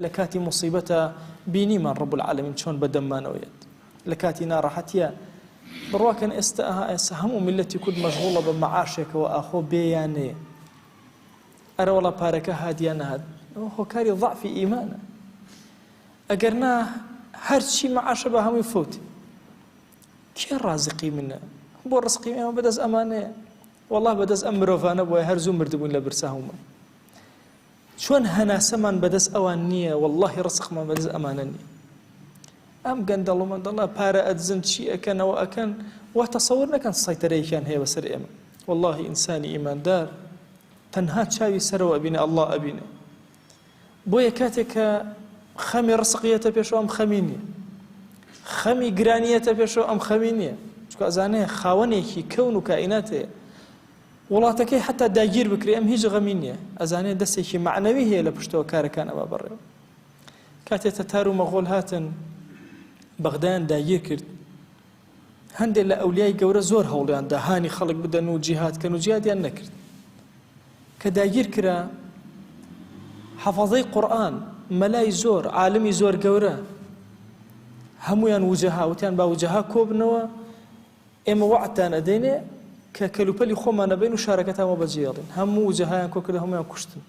لكاتي مصيبة بيني من رب العالمين شون بدم ما نويت لكاتي ناراحتيا برواكن استهموا ملتي كود مشغولة بمعاشك وأخو بياني أرى والله بارك هاديانا هاد هو كاري ضعف إيمانه أقرناه هرشي معاش بهم يفوت كي رازقي منه بو رزقي ما بدز أمانة والله بدز أمره فانا بو هرزو مردبون لبرساهم شون هنا سمن بدز أوانية والله رزق ما بدز أمانني أم قندلو من الله بارا أدزن شيء أكن وأكن وتصورنا كان السيطرة كان هي بسر إيمان والله إنساني إيمان دار تنها تشاوي سروا أبينا الله أبينا بويا كاتك خمي رزقية بيشو أم خميني خمي قرانية بيشو أم خميني شكو أزاني خاونيكي كون كائناته والله تكي حتى داجير بكري أم هيج غمينية أزاني دسيكي معنوي هي لبشتو كار كان أبا بري كاتي تتارو مغول هاتن بغدان داجير كرد هندي لأولياء قورة زور هوليان دهاني خلق بدنو جهاد كانوا جهاد يان نكرد كداجير كرا حفظي قرآن ملاي زور عالمي زور قورة هميان وجهاء وتيان با وجهاء كوبنوا إما وعدتان أديني ككلوبالي خوما نبين وشاركتها وبجيالين هم وجهاء كوكده هم ينكشتن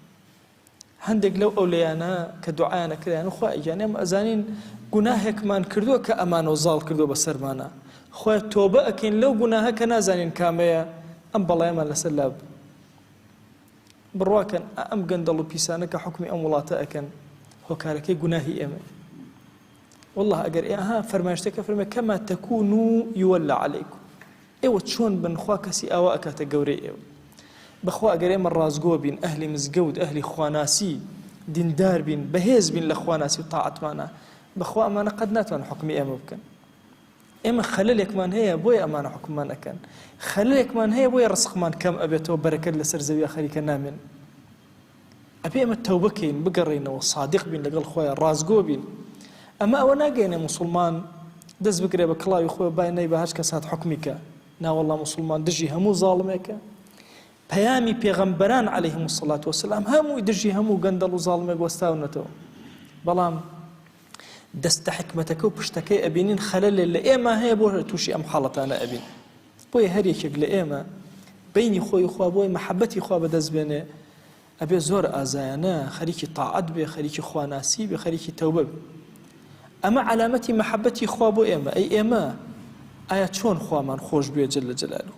هندق لو أوليانا كدعانا كده يعني خواهي يعني أم أزانين قناهك مان كردو كأمان وزال كردو بسرمانا خواهي توبة أكين لو قناهك نازانين كامية أم بالله يمان لسلاب برواكن أم قندلو بيسانك حكمي أم ولاتا أكن هو كاركي قناهي أمي والله أقر إياها فرماشتك فرمي كما تكونوا يولى عليكم إيوة شون بن خوا كسي أواءك تقوري إيوة بخوا أقر إيما الرازقو بين أهلي مزقود أهلي خواناسي دين دار بين بهيز بين لخواناسي وطاعت مانا بخوا أمانا قد ناتوان حكمي إيما بكن إيما خلالك مان هي بوي أمانا حكم مان أكن خلالك مان هي بوي رزق مان كم أبيتو بركة لسر زوية خليك نامن أبي أما التوبكين بقرين وصادق بين لقل خويا رازقو بين أما أونا قينا مسلمان دز بقري بكلا يخوي بايني بهاش كسات حكمك نا والله مسلمان دجي همو ظالمك بيامي بيغمبران عليهم الصلاة والسلام همو يدجي همو قندل وظالمك واستاونتو بلام دست حكمتك وبشتكي أبينين خلال اللي إيما هي بوه توشي أم حالة أنا أبين بوي هريك لإيما بيني خوي خوا بوي محبتي خوا بدز بيني أبي زور آزايانا خليكي طاعت بي خليكي خواناسي بي خليكي توبة بي أما علامتي محبتي خوابو إيما أي إيما آيات شون خوامان خوش بي جل جلاله